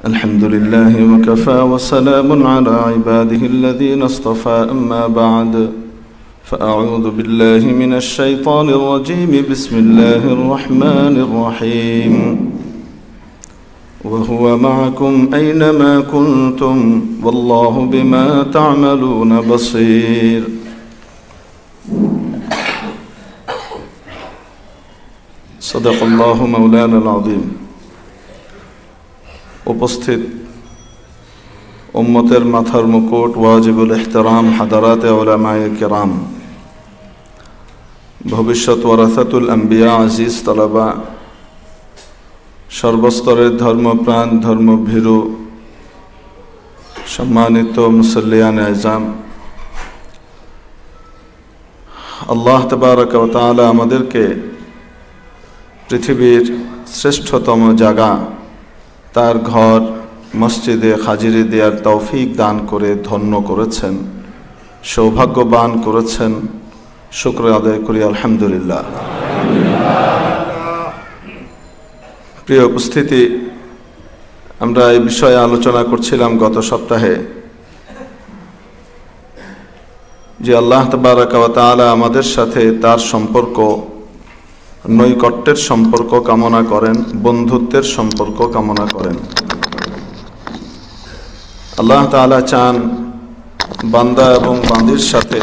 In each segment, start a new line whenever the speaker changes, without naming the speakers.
الحمد لله وكفى وسلام على عباده الذين اصطفى أما بعد فأعوذ بالله من الشيطان الرجيم بسم الله الرحمن الرحيم وهو معكم أينما كنتم والله بما تعملون بصير صدق الله مولانا العظيم উপস্থিত উম্মতের মাথার মুকুট ওয়াজিবুল ইহতিরাম হাদারাতে উলামায়ে কিরাম, ভবিষ্যৎ ওয়ারাসাতুল আম্বিয়া, আজিজ তালাবা, সর্বস্তরের ধর্মপ্রাণ ধর্মভীরু সম্মানিত মুসল্লিয়ান আযম, আল্লাহ তাবারাক ওয়া তাআলা আমাদেরকে পৃথিবীর শ্রেষ্ঠতম জায়গা তার ঘর মসজিদে হাজিরি দেওয়ার তৌফিক দান করে ধন্য করেছেন, সৌভাগ্যবান করেছেন। শুকর আদায় করি আলহামদুলিল্লাহ। প্রিয় উপস্থিতি, আমরা এই বিষয়ে আলোচনা করছিলাম গত সপ্তাহে যে আল্লাহ তাবারাক ওয়া তাআলা আমাদের সাথে তার সম্পর্ক, নৈকট্যের সম্পর্ক কামনা করেন, বন্ধুত্বের সম্পর্ক কামনা করেন। আল্লাহ তাআলা চান বান্দা এবং বান্দির সাথে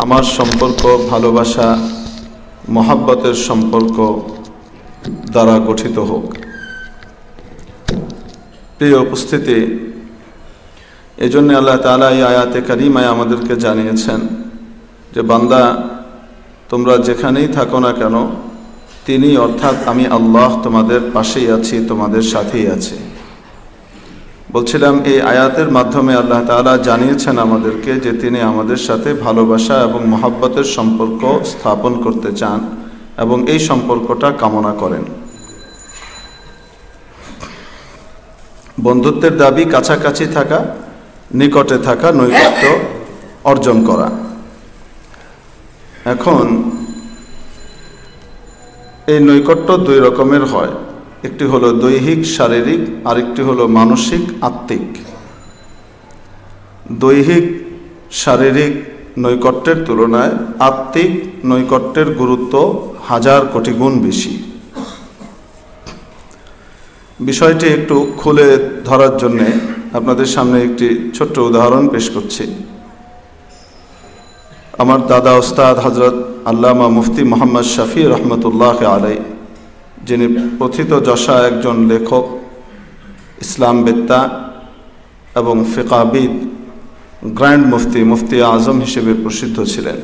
আমার সম্পর্ক ভালোবাসা, মহব্বতের সম্পর্ক দ্বারা গঠিত হোক। প্রিয় উপস্থিতি, এই জন্য আল্লাহ তাআলা এই আয়াতে কারিমায় আমাদেরকে জানিয়েছেন যে বান্দা, তোমরা যেখানেই থাকো না কেন, তিনি অর্থাৎ আমি আল্লাহ তোমাদের পাশেই আছি, তোমাদের সাথেই আছি। বলছিলাম এই আয়াতের মাধ্যমে আল্লাহ তাআলা জানিয়েছেন আমাদেরকে যে তিনি আমাদের সাথে ভালোবাসা এবং মহব্বতের সম্পর্ক স্থাপন করতে চান এবং এই সম্পর্কটা কামনা করেন। বন্ধুত্বের দাবি কাছাকাছি থাকা, নিকটে থাকা, নৈকট্য অর্জন করা। এখন এই নৈকট্য দুই রকমের হয়, একটি হলো দৈহিক শারীরিক, আরেকটি হলো মানসিক আত্মিক। দৈহিক শারীরিক নৈকট্যের তুলনায় আত্মিক নৈকট্যের গুরুত্ব হাজার কোটি গুণ বেশি। বিষয়টি একটু খুলে ধরার জন্যে আপনাদের সামনে একটি ছোট্ট উদাহরণ পেশ করছি। আমার দাদা ওস্তাদ হযরত আল্লামা মুফতি মোহাম্মদ শফি রহমতুল্লাহ আলাই, যিনি প্রথিত যশা একজন লেখক, ইসলামবেত্তা এবং ফিকাবিদ, গ্র্যান্ড মুফতি, মুফতি আজম হিসেবে প্রসিদ্ধ ছিলেন।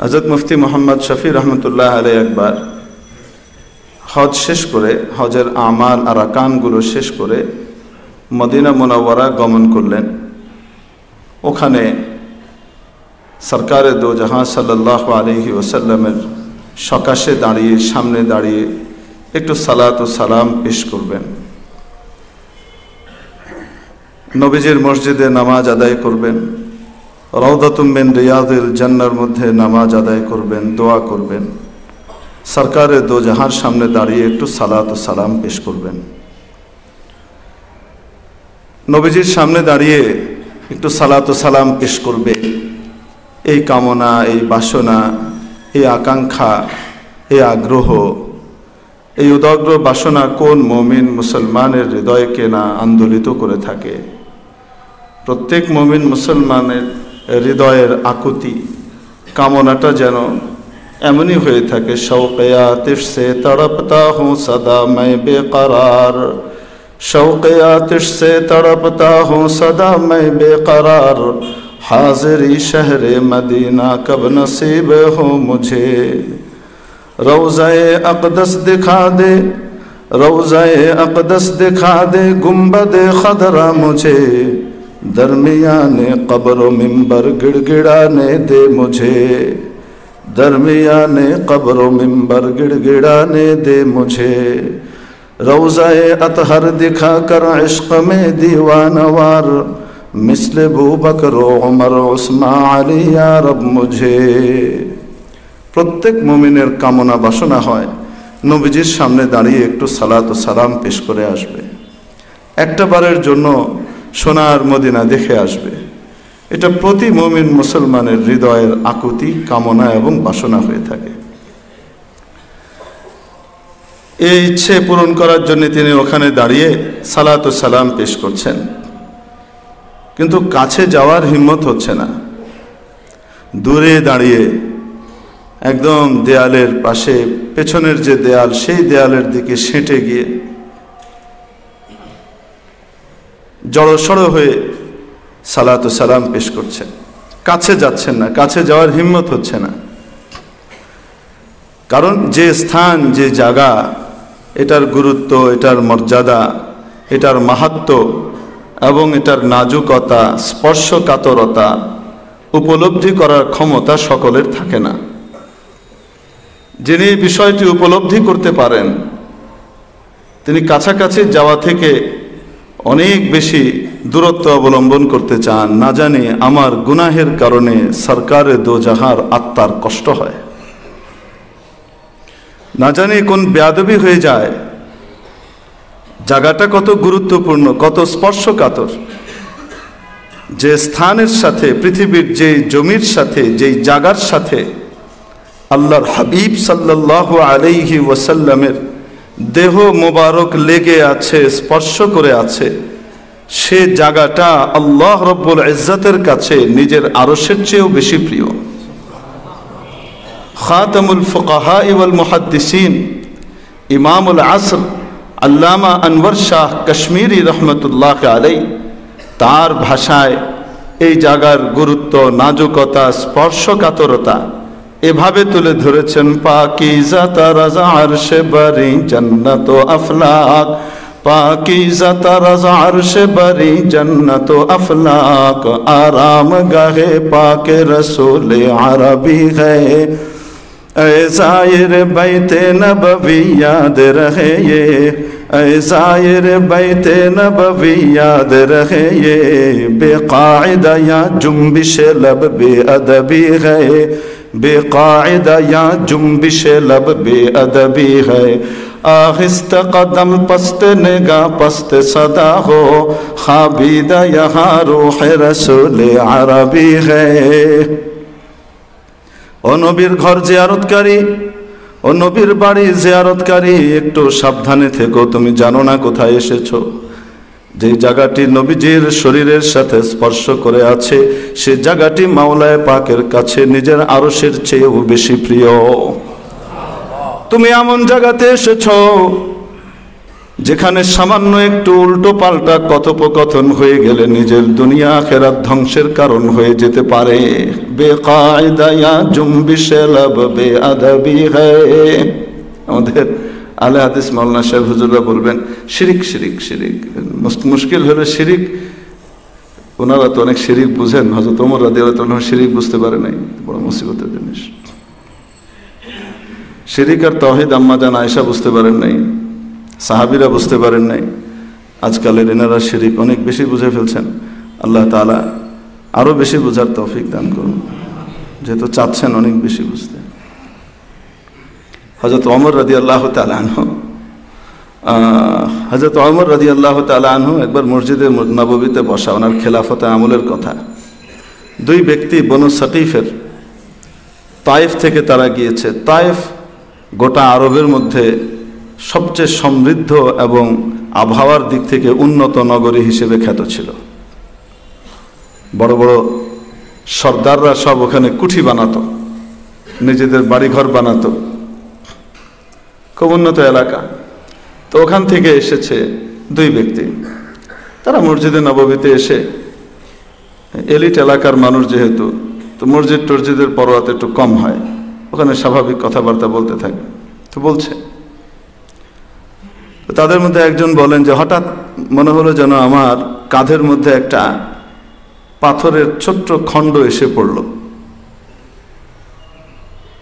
হযরত মুফতি মোহাম্মদ শফি রহমতুল্লাহ আলাই একবার হজ শেষ করে, হজের আমাল আর আরকানগুলো শেষ করে মদিনা মুনাওয়ারা গমন করলেন। ওখানে সরকারে দো জাহাঁ সাল্লাল্লাহু আলাইহি ওয়াসাল্লামের সকাশে দাঁড়িয়ে, সামনে দাঁড়িয়ে একটু সালাত ও সালাম পেশ করবেন। নবীজির মসজিদে নামাজ আদায় করবেন, রওদাতুম মিন রিয়াদিল জান্নার মধ্যে নামাজ আদায় করবেন, দোয়া করবেন। সরকারে দো জাহাঁর সামনে দাঁড়িয়ে একটু সালাত ও সালাম পেশ করবেন। নবীজির সামনে দাঁড়িয়ে একটু সালাত ও সালাম পেশ করবে, এই কামনা, এই বাসনা, এই আকাঙ্ক্ষা, এই আগ্রহ, এই উদগ্র বাসনা কোন মুমিন মুসলমানের হৃদয়কে না আন্দোলিত করে থাকে? প্রত্যেক মুমিন মুসলমানের হৃদয়ের আকুতি, কামনাটা যেন এমনই হয়ে থাকে, শৌকে আতিশ সে তড়পতা হুঁ সদা मैं বেকরার, শৌকে আতিশ সে তড়পতা হুঁ সদা मैं বেকরার, हाज़िरी शहरे मदीना कब नसीब हो मुझे, रौज़ाए अक़दस दिखा दे, रौज़ाए अक़दस दिखा दे, गुंबदे खदरा मुझे, दरमियाने क़ब्र मिंबर गिड़गिड़ाने दे मुझे, दरमियाने क़ब्र मिंबर गिड़गिड़ाने दे मुझे, रौज़ाए अतहर दिखा कर इश्क़ में दीवानवार, मिस्ल अबू बकर उमर उस्मान আলী ইয়া রব মুঝে। প্রত্যেক মুমিনের কামনা বাসনা হয় নবীজির সামনে দাঁড়িয়ে একটু সালাত ও সালাম পেশ করে আসবে। একটা বারের জন্য সোনার মদিনা দেখে আসবে। এটা প্রতি মুমিন মুসলমানের হৃদয়ের আকুতি, কামনা এবং বাসনা হয়ে থাকে। এই ইচ্ছে পূরণ করার জন্য তিনি ওখানে দাঁড়িয়ে সালাত ও সালাম পেশ করছেন, কিন্তু কাছে যাওয়ার হিম্মত হচ্ছে না। দূরে দাঁড়িয়ে একদম দেয়ালের পাশে, পেছনের যে দেয়াল, সেই দেয়ালের দিকে সেঁটে গিয়ে জড়সড় হয়ে সালাত ও সালাম পেশ করছেন। কাছে যাচ্ছেন না, কাছে যাওয়ার হিম্মত হচ্ছে না। কারণ যে স্থান, যে জায়গা, এটার গুরুত্ব, এটার মর্যাদা, এটার মাহাত্ম্য এবং এটার নাজুকতা, স্পর্শকাতরতা উপলব্ধি করার ক্ষমতা সকলের থাকে না। যিনি বিষয়টি উপলব্ধি করতে পারেন, তিনি কাছাকাছি যাওয়া থেকে অনেক বেশি দূরত্ব অবলম্বন করতে চান। না জানি আমার গুনাহের কারণে সরকারে দো জাহার আত্মার কষ্ট হয়, না জানি কোন বেয়াদবি হয়ে যায়। জায়গাটা কত গুরুত্বপূর্ণ, কত স্পর্শকাতর। যে স্থানের সাথে, পৃথিবীর যে জমির সাথে, যেই জায়গার সাথে আল্লাহর হাবিব সাল্লাল্লাহু আলাইহি ওয়াসাল্লামের দেহ মোবারক লেগে আছে, স্পর্শ করে আছে, সে জায়গাটা আল্লাহ রব্বুল ইজ্জতের কাছে নিজের আরশের চেয়েও বেশি প্রিয়। খাতামুল ফুকাহা ওয়াল মুহাদ্দিসিন, ইমামুল আসর আল্লামা আনওয়ার শাহ কাশ্মীরি রহমতুল্লাহ আলাইহি, তার ভাষায় এই জায়গার গুরুত্ব, নাজুকতা, স্পর্শকাতরতা এভাবে তুলে ধরেছেন। পাকিজা তারাজা আরশে বারি জান্নাত ও আফলাক, পাকিজা তারাজা আরশে বারি জান্নাত ও আফলাক, আরাম গাহে পাকে রসূল আরবি है। ऐ ज़ाहिर बैते नबवी याद रहे ये, ऐ ज़ाहिर बैते नबवी याद रहे ये, बेकायदा या जुम्बिश लब बेअदबी है, बेकायदा या जुम्बिश लब बेअदबी है। आहिस्ता कदम पस्त निगाह पस्त सदा हो, खाबीदा यहाँ रूह रसूल अरबी है। ও নবীর ঘর জিয়ারতকারী, ও নবীর বাড়ি জিয়ারতকারী, একটু সাবধানে থেকো। তুমি জানো না কোথায় এসেছো। যে জায়গাটি নবীজির শরীরের সাথে স্পর্শ করে আছে, সে জায়গাটি মাওলায়ে পাকের কাছে নিজের আরশের চেয়েও বেশি প্রিয়। তুমি এমন জায়গাতে এসেছো যেখানে সামান্য একটু উল্টো পাল্টা কথোপকথন হয়ে গেলে নিজের দুনিয়া আখিরাত ধ্বংসের কারণ হয়ে যেতে পারে। বেকায়দা ইয়া জুম্বিশে लब বেআদবি है। আমাদের আলে হাদিস মাওলানা সাহেব হুজুররা বলবেন শিরিক শিরিক শিরিক। মুশকিল হলো শিরিক, ওনারা তো অনেক শিরিক বুঝেন, হযরত ওমর রাদিয়াল্লাহু আনহু শিরিক বুঝতে পারে নাই, বড় মুসিবতের জিনিস। শিরিক আর তাওহীদ আম্মা জান আয়েশা বুঝতে পারেন নাই, সাহাবীরা বুঝতে পারেন নাই। আজকালের এনারা শিরিক অনেক বেশি বুঝে ফেলছেন। আল্লাহ তাআলা আরো বেশি বোঝার তৌফিক দান করুন, যেহেতু চাচ্ছেন অনেক বেশি বুঝতে। হযরত ওমর রাদিয়াল্লাহু তাআলা আনহু, হযরত ওমর রাদিয়াল্লাহু তাআলা আনহু একবার মসজিদে নববীতে বসা, ওনার খেলাফতে আমলের কথা। দুই ব্যক্তি বনু সাকিফের, তায়েফ থেকে তারা গিয়েছে। তায়েফ গোটা আরবের মধ্যে সবচেয়ে সমৃদ্ধ এবং আবহাওয়ার দিক থেকে উন্নত নগরী হিসেবে খ্যাত ছিল। বড় বড় সর্দাররা সব ওখানে কুঠি বানাতো, নিজেদের বাড়িঘর বানাতো, খুব উন্নত এলাকা। তো ওখান থেকে এসেছে দুই ব্যক্তি। তারা মসজিদে নববীতে এসে, এলিট এলাকার মানুষ যেহেতু, তো মসজিদ টসজিদের পরোয়াতে একটু কম হয়, ওখানে স্বাভাবিক কথাবার্তা বলতে থাকে। তো বলছে, তাদের মধ্যে একজন বলেন যে হঠাৎ মনে হলো যেন আমার কাঁধের মধ্যে একটা পাথরের ছোট্ট খণ্ড এসে পড়ল।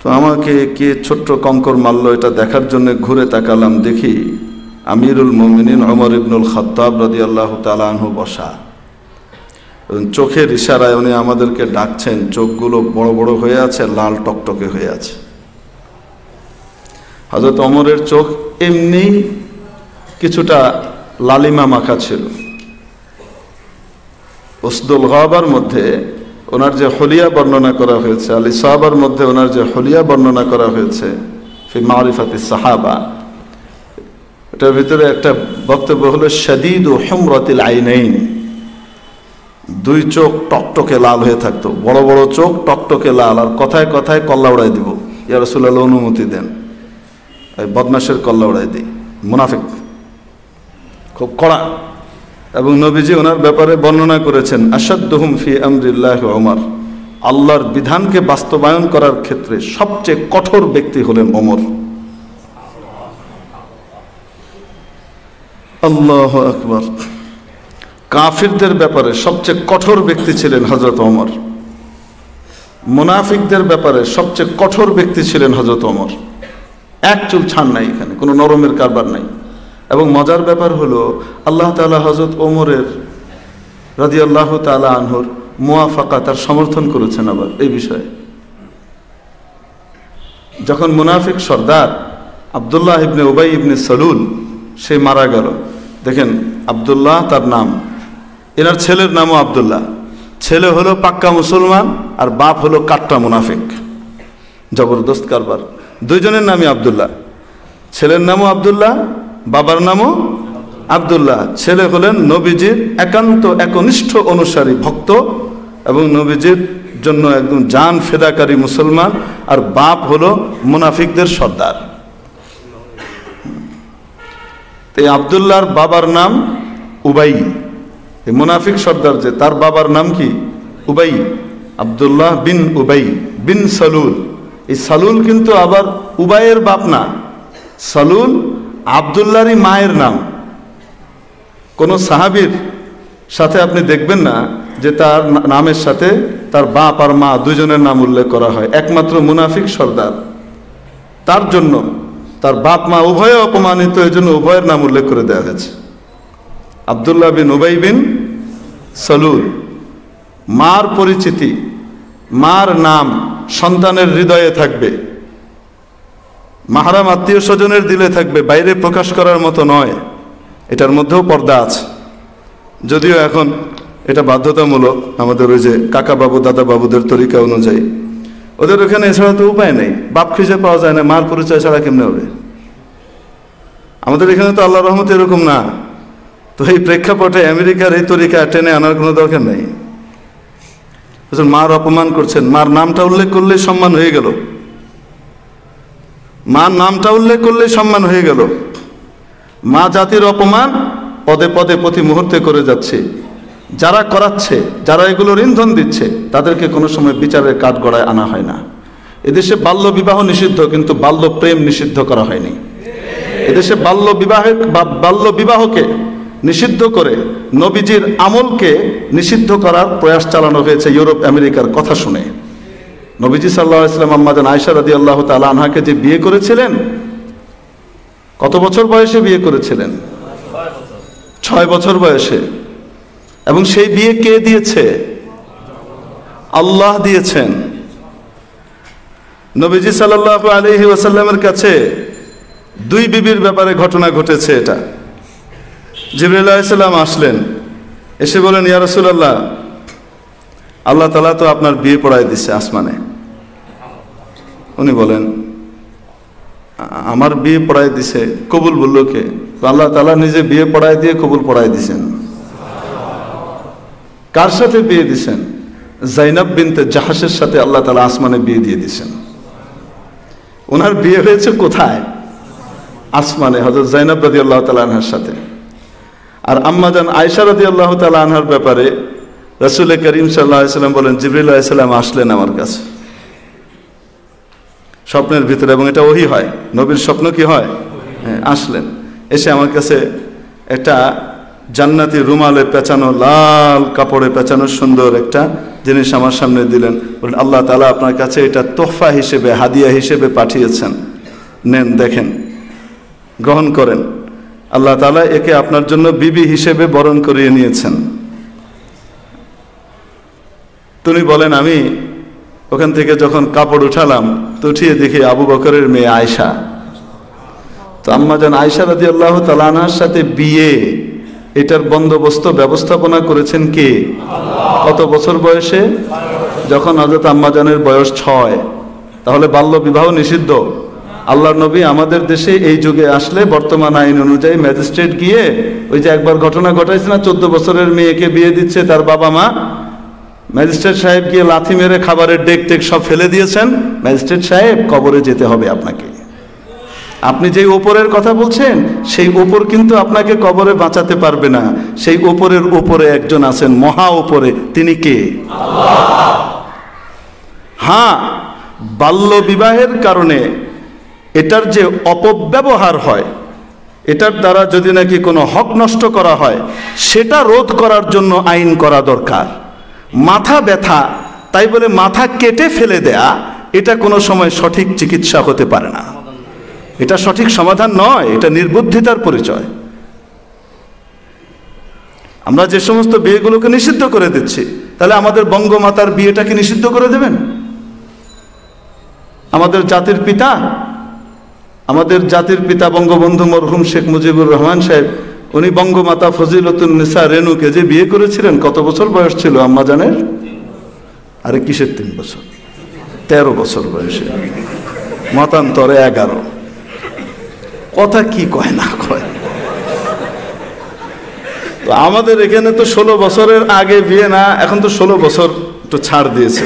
তো আমাকে কে ছোট্ট কঙ্কর মারলো এটা দেখার জন্য ঘুরে তাকালাম, দেখি আমিরুল মুমিনিন ওমর ইবনুল খাত্তাব রাদিয়াল্লাহু তাআলা আনহু বসা। চোখের ইশারায় উনি আমাদেরকে ডাকছেন, চোখগুলো বড় বড় হয়ে আছে, লাল টকটকে হয়ে আছে। হযরত ওমরের চোখ এমনি কিছুটা লালিমা মাখা ছিল। উসদুল গাবার মধ্যে ওনার যে হলিয়া বর্ণনা করা হয়েছে, আল ইসাবার মধ্যে ওনার যে হলিয়া বর্ণনা করা হয়েছে ফি মারিফাতিস সাহাবা, এটার ভিতরে একটা বক্তব্য হলো শাদীদু হুমরাতিল আইনাইন, দুই চোখ টকটকে লাল হয়ে থাকতো, বড় বড় চোখ টকটকে লাল, আর কথায় কথায় কল্লা উড়াই দিব, ইয়া রাসূলুল্লাহ অনুমতি দেন, এই বদমাশের কল্লা উড়াই দিই, মুনাফিক, খুব কড়া। এবং নবীজি ওনার ব্যাপারে বর্ণনা করেছেন আশাদ্দুহুম ফি আমরিল্লাহি ওমর, আল্লাহর বিধানকে বাস্তবায়ন করার ক্ষেত্রে সবচেয়ে কঠোর ব্যক্তি হলেন ওমর। আল্লাহু আকবার। কাফিরদের ব্যাপারে সবচেয়ে কঠোর ব্যক্তি ছিলেন হযরত ওমর, মুনাফিকদের ব্যাপারে সবচেয়ে কঠোর ব্যক্তি ছিলেন হযরত ওমর। এক চুল ছাড় নাই, এখানে কোনো নরমের কারবার নাই। এবং মজার ব্যাপার হলো আল্লাহ তাআলা হযরত ওমরের রাদিয়াল্লাহু তাআলা আনহুর মুওয়াফাকা, তার সমর্থন করেছেন আবার এই বিষয়ে। যখন মুনাফিক সর্দার আব্দুল্লাহ ইবনে উবাই ইবনে সালুল সে মারা গেল, দেখেন আব্দুল্লাহ তার নাম, এনার ছেলের নামও আব্দুল্লাহ, ছেলে হলো পাক্কা মুসলমান আর বাপ হলো কাট্টা মুনাফিক, জবরদস্ত কারবার। দুইজনের নামই আব্দুল্লাহ, ছেলের নামও আব্দুল্লাহ, বাবার নামও আব্দুল্লাহ। ছেলে হলেন নবীজির একান্ত একনিষ্ঠ অনুসারী ভক্ত এবং নবীজির জন্য একদম জান ফেদাকারী মুসলমান, আর বাপ হলো মুনাফিকদের সর্দার। এই আব্দুল্লাহর বাবার নাম উবাই, এই মুনাফিক সর্দার যে তার বাবার নাম কি? উবাই, আব্দুল্লাহ বিন উবাই বিন সালুল। এই সালুল কিন্তু আবার উবাইয়ের বাপ না, সালুল আব্দুল্লাহরই মায়ের নাম। কোন সাহাবীর সাথে আপনি দেখবেন না যে তার নামের সাথে তার বাপ আর মা দুজনের নাম উল্লেখ করা হয়, একমাত্র মুনাফিক সর্দার, তার জন্য তার বাপ মা উভয়ে অপমানিত, এই জন্য উভয়ের নাম উল্লেখ করে দেওয়া হয়েছে, আব্দুল্লাহ বিন উবাই বিন সালুল। মার পরিচিতি, মার নাম সন্তানের হৃদয়ে থাকবে, মাহারাম আত্মীয় স্বজনের দিলে থাকবে, বাইরে প্রকাশ করার মতো নয়। এটার মধ্যেও পর্দা আছে, যদিও এখন এটা বাধ্যতামূলক আমাদের ওই যে কাকা বাবু দাদা বাবুদের তরিকা অনুযায়ী। ওদের ওখানে এছাড়া তো উপায় নেই, বাপ খুঁজে পাওয়া যায় না, মার পরিচয় ছাড়া কেমনে হবে? আমাদের এখানে তো আল্লাহ রহমতে এরকম না, তো এই প্রেক্ষাপটে আমেরিকার এই তরিকা টেনে আনার কোনো দরকার নেই। মার অপমান করছেন, মার নামটা উল্লেখ করলেই সম্মান হয়ে গেল, মার নামটা উল্লেখ করলেই সম্মান হয়ে গেল। মা জাতির অপমান পদে পদে প্রতি মুহূর্তে করে যাচ্ছে। যারা করাচ্ছে, যারা এগুলোর ইন্ধন দিচ্ছে, তাদেরকে কোনো সময় বিচারের কাঠগড়ায় আনা হয় না। এদেশে বাল্য বিবাহ নিষিদ্ধ, কিন্তু বাল্য প্রেম নিষিদ্ধ করা হয়নি। এদেশে বাল্য বিবাহকে নিষিদ্ধ করে নবীজির আমলকে নিষিদ্ধ করার প্রয়াস চালানো হয়েছে ইউরোপ আমেরিকার কথা শুনে। নবীজি সাল্লাল্লাহু আলাইহি ওয়াসাল্লাম আম্মাজান আয়েশা রাদিয়াল্লাহু তাআলা আনহাকে যে বিয়ে করেছিলেন, কত বছর বয়সে বিয়ে করেছিলেন? 6 বছর বয়সে। এবং সেই বিয়ে কে দিয়েছে? আল্লাহ দিয়েছেন। নবীজি সাল্লাল্লাহু আলাইহি ওয়াসাল্লামের কাছে দুই বিবির ব্যাপারে ঘটনা ঘটেছে। এটা জিবরাইল আলাইহিস সালাম আসলেন, এসে বলেন, ইয়া রাসূলুল্লাহ, আল্লাহ তাআলা তো আপনার বিয়ে পড়াই দিছে আসমানে। উনি বলেন, আমার বিয়ে পড়াই দিছে, কবুল বলল কে? আল্লাহ তাআলা নিজে বিয়ে পড়াই দিয়ে কবুল পড়াই দিছেন। কার সাথে বিয়ে দিছেন? জাইনাব বিনতে জাহাসের সাথে আল্লাহ তাআলা আসমানে বিয়ে দিয়ে দিছেন। ওনার বিয়ে হয়েছে কোথায়? আসমানে, হযরত জাইনাব রাদিয়াল্লাহু তাআলা আনহার সাথে। আর আম্মাজান আয়েশা রাদিয়াল্লাহু তাআলা আনহার ব্যাপারে রাসূল করিম সাল্লাল্লাহু আলাইহি ওয়াসাল্লাম বলেন, জিবরাইল আলাইহিস সালাম আসলেন আমার কাছে স্বপ্নের ভিতরে, এবং এটা ওহী হয়, নবীর স্বপ্ন কি হয়? হ্যাঁ, আসলেন, এসে আমার কাছে একটা জান্নাতি রুমালে পেঁচানো, লাল কাপড়ে পেঁচানো সুন্দর একটা জিনিস আমার সামনে দিলেন। বলেন, আল্লাহ তাআলা আপনার কাছে এটা তোহফা হিসেবে, হাদিয়া হিসেবে পাঠিয়েছেন, নেন, দেখেন, গ্রহণ করেন। আল্লাহ তাআলা একে আপনার জন্য বিবি হিসেবে বরণ করিয়ে নিয়েছেন। তিনি বলেন, আমি ওখান থেকে যখন কাপড় উঠালাম, তো উঠিয়ে দেখি আবু বকরের মেয়ে আয়েশা। তো আম্মাজান আয়েশা রাদিয়াল্লাহু তাআলা আনহার সাথে বিয়ে এটার বন্দোবস্ত ব্যবস্থাপনা করেছেন কে? কত বছর বয়সে? যখন হযরত আম্মাজানের বয়স 6। তাহলে বাল্য বিবাহ নিষিদ্ধ। আল্লাহর নবী আমাদের দেশে এই যুগে আসলে বর্তমান আইন অনুযায়ী ম্যাজিস্ট্রেট গিয়ে ওই যে একবার ঘটনা ঘটাইছে না, 14 বছরের মেয়েকে বিয়ে দিচ্ছে তার বাবা মা, ম্যাজিস্ট্রেট সাহেব গিয়ে লাথি মেরে খাবারের ডেক টেক সব ফেলে দিয়েছেন। ম্যাজিস্ট্রেট সাহেব, কবরে যেতে হবে আপনাকে। আপনি যেই ওপরের কথা বলছেন সেই ওপর কিন্তু আপনাকে কবরে বাঁচাতে পারবে না। সেই ওপরের উপরে একজন আছেন, মহা উপরে, তিনি কে? আল্লাহ। হ্যাঁ, বাল্য বিবাহের কারণে এটার যে অপব্যবহার হয়, এটার দ্বারা যদি নাকি কোনো হক নষ্ট করা হয়, সেটা রোধ করার জন্য আইন করা দরকার। মাথা ব্যথা তাই বলে মাথা কেটে ফেলে দেয়া, এটা কোনো সময় সঠিক চিকিৎসা হতে পারে না। এটা সঠিক সমাধান নয়, এটা নির্বুদ্ধিতার পরিচয়। আমরা যে সমস্ত বিয়েগুলোকে নিষিদ্ধ করে দিচ্ছি, তাহলে আমাদের বঙ্গমাতার বিয়েটাকে নিষিদ্ধ করে দেবেন? আমাদের জাতির পিতা বঙ্গবন্ধু মরহুম শেখ মুজিবুর রহমান সাহেব, উনি বঙ্গমাতা ফজিলতুন্নিসা রেনুকে যে বিয়ে করেছিলেন, কত বছর বয়স ছিল আম্মাজানের? আরে কিসের 3 বছর? 13 বছর বয়সে, মতান্তরে 11। কথা কি কয় না কয়। তো আমাদের এখানে তো 16 বছরের আগে বিয়ে না, এখন তো 16 বছর একটু ছাড় দিয়েছে।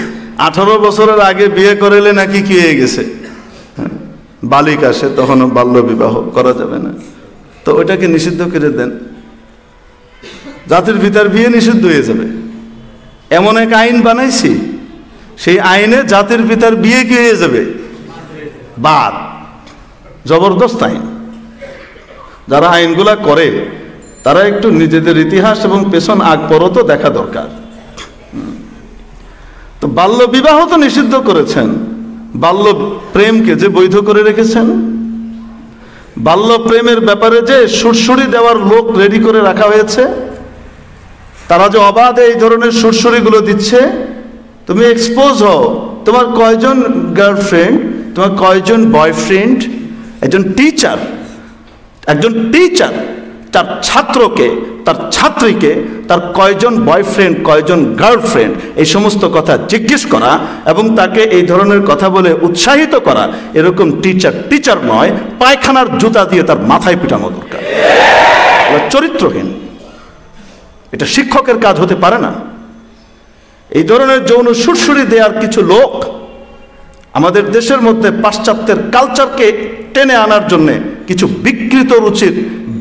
18 বছরের আগে বিয়ে করলে নাকি কি হয়ে গেছে, বালিক আসে, তখনও বাল্য বিবাহ করা যাবে না। তো ওইটাকে নিষিদ্ধ করে দেন, জাতির পিতার বিয়ে নিষিদ্ধ হয়ে যাবে। এমন এক আইন বানাইছি, সেই আইনে জাতির পিতার বিয়ে কি হয়ে যাবে? বাদ। জবরদস্ত আইন। যারা আইনগুলা করে তারা একটু নিজেদের ইতিহাস এবং পেছন আগ পরও তো দেখা দরকার। তো বাল্য বিবাহ তো নিষিদ্ধ করেছেন, বাল্য প্রেমকে যে বৈধ করে রেখেছেন, বাল্য প্রেমের ব্যাপারে যে সুরসুরি দেওয়ার লোক রেডি করে রাখা হয়েছে, তারা যে অবাধে এই ধরনের সুরসুরিগুলো দিচ্ছে, তুমি এক্সপোজ হও। তোমার কয়জন গার্লফ্রেন্ড, তোমার কয়জন বয়ফ্রেন্ড? একজন টিচার তার ছাত্রকে, তার ছাত্রীকে, তার কয়জন বয়ফ্রেন্ড, কয়জন গার্লফ্রেন্ড, এই সমস্ত কথা জিজ্ঞেস করা এবং তাকে এই ধরনের কথা বলে উৎসাহিত করা, এরকম টিচার নয়, পায়খানার জুতা দিয়ে তার মাথায় পিটানো দরকার। চরিত্রহীন, এটা শিক্ষকের কাজ হতে পারে না। এই ধরনের যৌন সুরসুরি দেওয়ার কিছু লোক আমাদের দেশের মধ্যে পাশ্চাত্যের কালচারকে টেনে আনার জন্য কিছু বিকৃত রুচির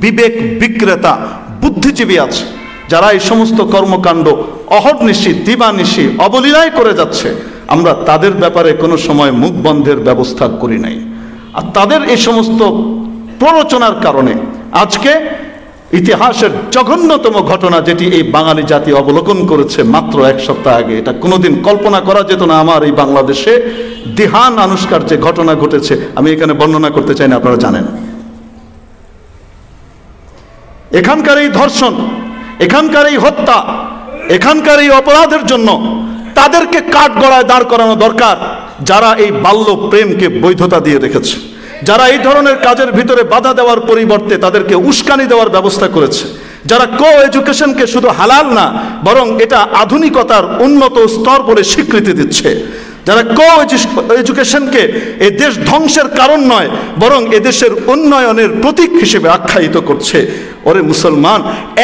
বিবেক বিক্রেতা বুদ্ধিজীবী আছে, যারা এই সমস্ত কর্মকাণ্ড অহর্নিশি দিবানিশি অবলীলায় করে যাচ্ছে। আমরা তাদের ব্যাপারে কোনো সময় মুখ বন্ধের ব্যবস্থা করি নাই। আর তাদের এই সমস্ত প্ররোচনার কারণে আজকে ইতিহাসের জঘন্যতম ঘটনা যেটি এই বাঙালি জাতি অবলোকন করেছে মাত্র 1 সপ্তাহ আগে, এটা কোনোদিন কল্পনা করা যেত না। আমার এই বাংলাদেশে দিহান আনুষ্কার যে ঘটনা ঘটেছে, আমি এখানে বর্ণনা করতে চাই না, আপনারা জানেন। এখানকার এই ধর্ষণ, এখানকার এই হত্যা, এখানকার এই অপরাধের জন্য তাদেরকে কাঠগড়ায় দাঁড় করানো দরকার, যারা এই বাল্য প্রেমকে বৈধতা দিয়ে রেখেছে, যারা এই ধরনের কাজের ভিতরে বাধা দেওয়ার পরিবর্তে তাদেরকে উস্কানি দেওয়ার ব্যবস্থা করেছে, যারা কো এডুকেশনকে শুধু হালাল না বরং এটা আধুনিকতার উন্নত স্তর বলে স্বীকৃতি দিচ্ছে, যারা কো এডুকেশনকে এ দেশ ধ্বংসের কারণ নয় বরং এদেশের উন্নয়নের প্রতীক হিসেবে আখ্যায়িত করছে। ওরে মুসলমান,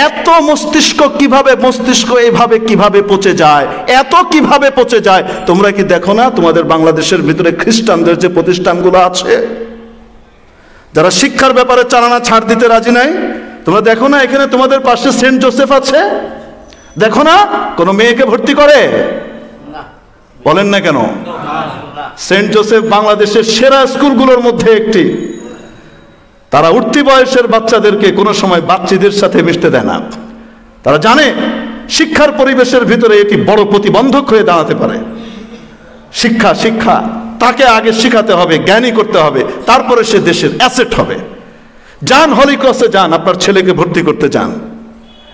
এত মস্তিষ্ক এইভাবে কিভাবে পচে যায়, এত কিভাবে পচে যায়? তোমরা কি দেখো না তোমাদের বাংলাদেশের ভিতরে খ্রিস্টানদের যে প্রতিষ্ঠানগুলো আছে, যারা শিক্ষার ব্যাপারে চালানা ছাড় দিতে রাজি নাই? তোমরা দেখো না এখানে তোমাদের পাশে সেন্ট জোসেফ আছে? দেখো না কোনো মেয়েকে ভর্তি করে? বলেন না কেন? সেন্ট জোসেফ বাংলাদেশের সেরা স্কুলগুলোর মধ্যে একটি। তারা উঠতি বয়সের বাচ্চাদেরকে কোনো সময় বাচ্চাদের সাথে মিশতে দেয় না। তারা জানে শিক্ষার পরিবেশের ভিতরে এটি বড় প্রতিবন্ধক হয়ে দাঁড়াতে পারে। শিক্ষা তাকে আগে শিখাতে হবে, জ্ঞানী করতে হবে, তারপরে সে দেশের অ্যাসেট হবে। যান হলি ক্রসে যান, আপনার ছেলেকে ভর্তি করতে যান,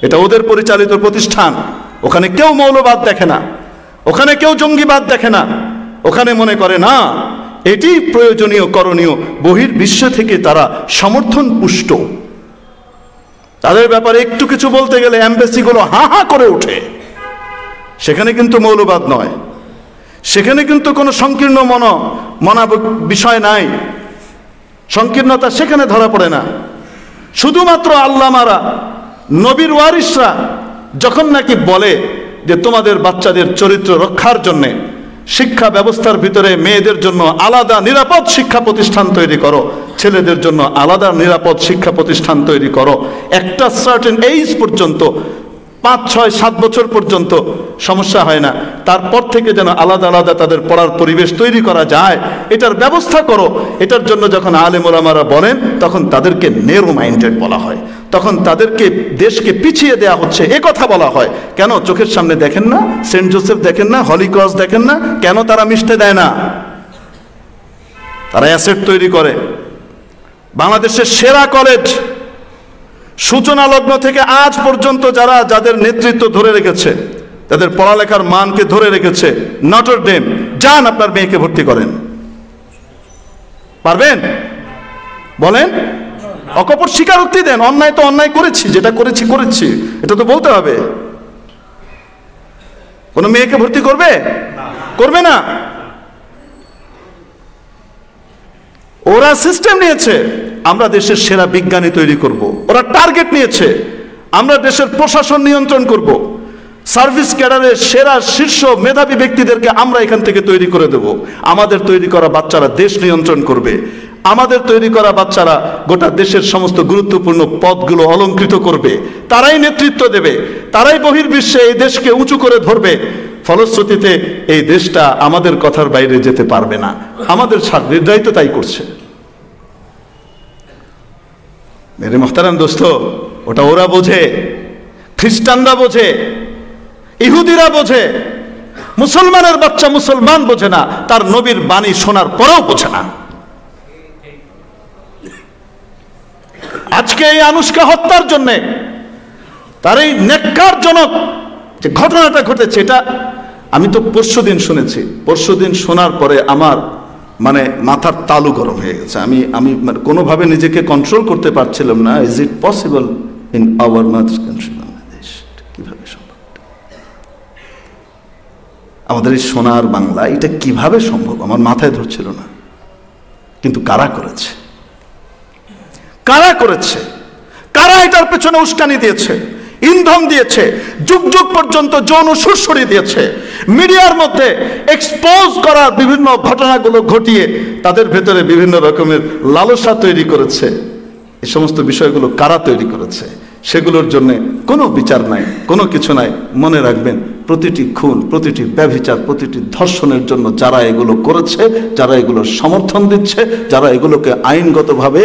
এটা ওদের পরিচালিত প্রতিষ্ঠান। ওখানে কেউ মৌলবাদ দেখে না, ওখানে কেউ জঙ্গিবাদ দেখে না। ওখানে মনে করে না এটি প্রয়োজনীয় করণীয়, বহির্বিশ্ব থেকে তারা সমর্থন পুষ্ট। তাদের ব্যাপারে একটু কিছু বলতে গেলে এমবেসিগুলো হা হা করে ওঠে। সেখানে কিন্তু মৌলবাদ নয়, সেখানে কিন্তু কোনো সংকীর্ণ মনা বিষয় নাই, সংকীর্ণতা সেখানে ধরা পড়ে না। শুধুমাত্র আল্লামারা, নবীর ওয়ারিসরা যখন নাকি বলে যে তোমাদের বাচ্চাদের চরিত্র রক্ষার জন্যে শিক্ষা ব্যবস্থার ভিতরে মেয়েদের জন্য আলাদা নিরাপদ শিক্ষা প্রতিষ্ঠান তৈরি করো, ছেলেদের জন্য আলাদা নিরাপদ শিক্ষা প্রতিষ্ঠান তৈরি করো, একটা সার্টেন এইজ পর্যন্ত 5, 6, 7 বছর পর্যন্ত সমস্যা হয় না, তারপর থেকে যেন আলাদা আলাদা তাদের পড়ার পরিবেশ তৈরি করা যায়, এটার ব্যবস্থা করো। এটার জন্য যখন আলেম ওলামারা বলেন তখন তাদেরকে নেরো মাইন্ডেড বলা হয়, তখন তাদেরকে দেশকে পিছিয়ে দেয়া হচ্ছে এ কথা বলা হয়। কেন? চোখের সামনে দেখেন না, সেন্ট জোসেফ দেখেন না, হলি ক্রস দেখেন না, কেন তারা মিশতে দেয় না? তারা অ্যাসেট তৈরি করে। বাংলাদেশের সেরা কলেজ সূচনা লগ্ন থেকে আজ পর্যন্ত যাদের নেতৃত্ব ধরে রেখেছে, তাদের পড়ালেখার মানকে ধরে রেখেছে, নটর ডেম। যান আপনার মেয়েকে ভর্তি করেন, পারবেন? বলেন, অকপট স্বীকারোক্তি দেন, অন্যায় তো অন্যায় করেছি, যেটা করেছি এটা তো বলতে হবে। কোন মেয়েকে ভর্তি করবে না। ওরা সিস্টেম নিয়েছে আমরা দেশের সেরা বিজ্ঞানী তৈরি করব, ওরা টার্গেট নিয়েছে আমরা দেশের প্রশাসন নিয়ন্ত্রণ করব, সার্ভিস ক্যাডারের সেরা শীর্ষ মেধাবী ব্যক্তিদেরকে আমরা এখান থেকে তৈরি করে দেব। আমাদের তৈরি করা বাচ্চারা দেশ নিয়ন্ত্রণ করবে, আমাদের তৈরি করা বাচ্চারা গোটা দেশের সমস্ত গুরুত্বপূর্ণ পদগুলো অলংকৃত করবে, তারাই নেতৃত্ব দেবে, তারাই বহির্বিশ্বে এই দেশকে উঁচু করে ধরবে। ফলশ্রুতিতে এই দেশটা আমাদের কথার বাইরে যেতে পারবে না। আমাদের নির্ধারিত তাই করছে। মেরে মোহতারাম দোস্ত, ওটা ওরা বোঝে, খ্রিস্টানরা বোঝে, ইহুদিরা বোঝে, মুসলমানের বাচ্চা মুসলমান বোঝে না, তার নবীর বাণী শোনার পরেও বোঝে না। আজকে এই আনুশকা হত্যার জন্যে তার এই নেককারজনক যে ঘটনাটা ঘটেছে, এটা আমি তো পরশুদিন শুনেছি। পরশুদিন শোনার পরে আমার মাথার তালু গরম হয়ে গেছে। আমি কোনোভাবে নিজেকে কন্ট্রোল করতে পারছিলাম না। Is it possible in our mother country Bangladesh? কিভাবে সম্ভব? আমাদের এই সোনার বাংলা, এটা কিভাবে সম্ভব? আমার মাথায় ধরছিল না। কিন্তু কারা করেছে? কারা এটার পেছনে উস্কানি দিয়েছে, ইন্ধন দিয়েছে, যুগ যুগ পর্যন্ত যৌন সুরসুরি দিয়েছে, মিডিয়ার মধ্যে এক্সপোজ করার বিভিন্ন ঘটনাগুলো ঘটিয়ে তাদের ভেতরে বিভিন্ন রকমের লালসা তৈরি করেছে। এই সমস্ত বিষয়গুলো কারা তৈরি করেছে? সেগুলোর জন্য কোনো বিচার নাই, কোনো কিছু নাই। মনে রাখবেন, প্রতিটি খুন, প্রতিটি ব্যভিচার, প্রতিটি ধর্ষণের জন্য যারা এগুলো করেছে, যারা এগুলোর সমর্থন দিচ্ছে, যারা এগুলোকে আইনগতভাবে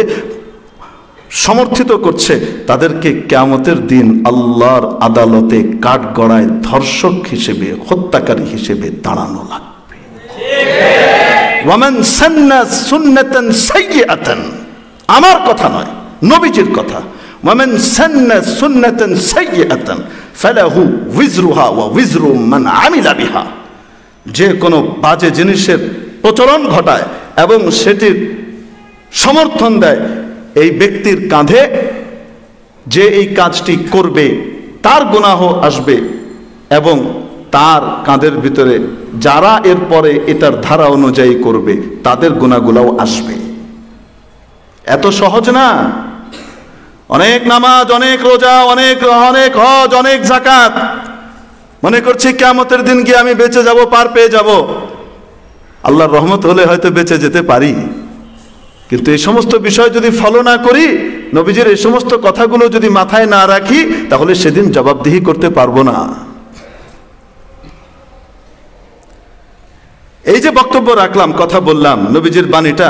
সমর্থিত করছে, তাদেরকে কিয়ামতের দিন আল্লাহর আদালতে কাঠগড়ায় ধর্ষক হিসেবে, হত্যাকারী হিসেবে দাঁড়ানো লাগবে। ওয়ামান সান্না সুন্নাতান সাইয়্যাতান, আমার কথা নয়, নবীজির কথা। ওয়ামান সান্না সুন্নাতান সাইয়্যাতান ফালাহু উযরুহা ওয়া উযরু মান আমিলা বিহা, যে কোনো বাজে জিনিসের প্রচলন ঘটায় এবং সেটির সমর্থন দেয়, এই ব্যক্তির কাঁধে যে এই কাজটি করবে তার গুনাহ আসবে, এবং তার কাঁধের ভিতরে যারা এরপরে এটার ধারা অনুযায়ী করবে তাদের গুনাহগুলোও আসবে। এত সহজ না। অনেক নামাজ, অনেক রোজা, অনেক হজ, অনেক যাকাত, মনে করছি কিয়ামতের দিন গিয়ে আমি বেঁচে যাব, পার পেয়ে যাব। আল্লাহর রহমত হলে হয়তো বেঁচে যেতে পারি, কিন্তু এই সমস্ত বিষয় যদি ফলো না করি, নবীজির এই সমস্ত কথাগুলো যদি মাথায় না রাখি, তাহলে সেদিন জবাবদিহি করতে পারবো না। এই যে বক্তব্য রাখলাম, কথা বললাম, নবীজির বাণীটা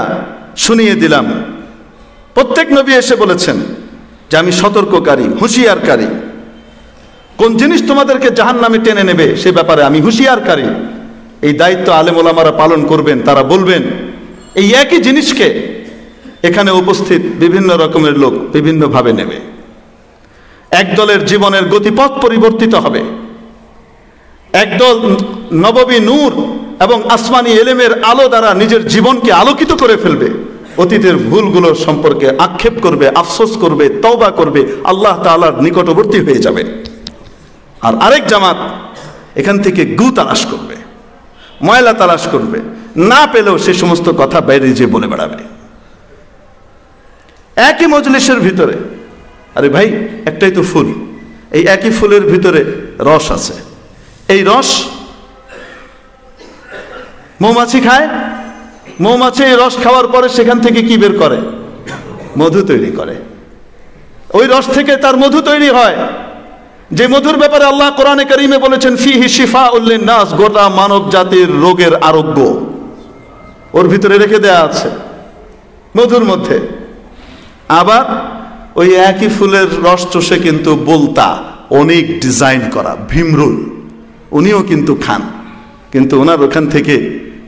শুনিয়ে দিলাম। প্রত্যেক নবী এসে বলেছেন যে আমি সতর্ককারী, হুঁশিয়ারকারী। কোন জিনিস তোমাদেরকে জাহান্নামে টেনে নেবে সে ব্যাপারে আমি হুঁশিয়ারকারী। এই দায়িত্ব আলেম ওলামারা পালন করবেন। তারা বলবেন এই একই জিনিসকে এখানে উপস্থিত বিভিন্ন রকমের লোক বিভিন্নভাবে নেবে। একদলের জীবনের গতিপথ পরিবর্তিত হবে, একদল নববী নূর এবং আসমানি এলেমের আলো দ্বারা নিজের জীবনকে আলোকিত করে ফেলবে, অতীতের ভুলগুলো সম্পর্কে আক্ষেপ করবে, আফসোস করবে, তওবা করবে, আল্লাহ তাআলার নিকটবর্তী হয়ে যাবে। আর আরেক জামাত এখান থেকে গু তালাশ করবে, ময়লা তালাশ করবে, না পেলেও সে সমস্ত কথা বাইরে যেয়ে বলে বেড়াবে। একই মজলিসের ভিতরে, আরে ভাই একটাই তো ফুল, এই একই ফুলের ভিতরে রস আছে, এই রস মৌমাছি খায়, মৌমাছি এই রস খাওয়ার পরে সেখান থেকে কি বের করে? মধু তৈরি করে। ওই রস থেকে তার মধু তৈরি হয়, যে মধুর ব্যাপারে আল্লাহ কোরআনে কারীমে বলেছেন ফিহি শিফাউল লিন-নাস, গোটা মানব জাতির রোগের আরোগ্য ওর ভিতরে রেখে দেয়া আছে মধুর মধ্যে। আবার ওই একই ফুলের রস চষে কিন্তু বলতা, অনেক ডিজাইন করা ভীমরুল, উনিও কিন্তু খান, কিন্তু ওনার ওখান থেকে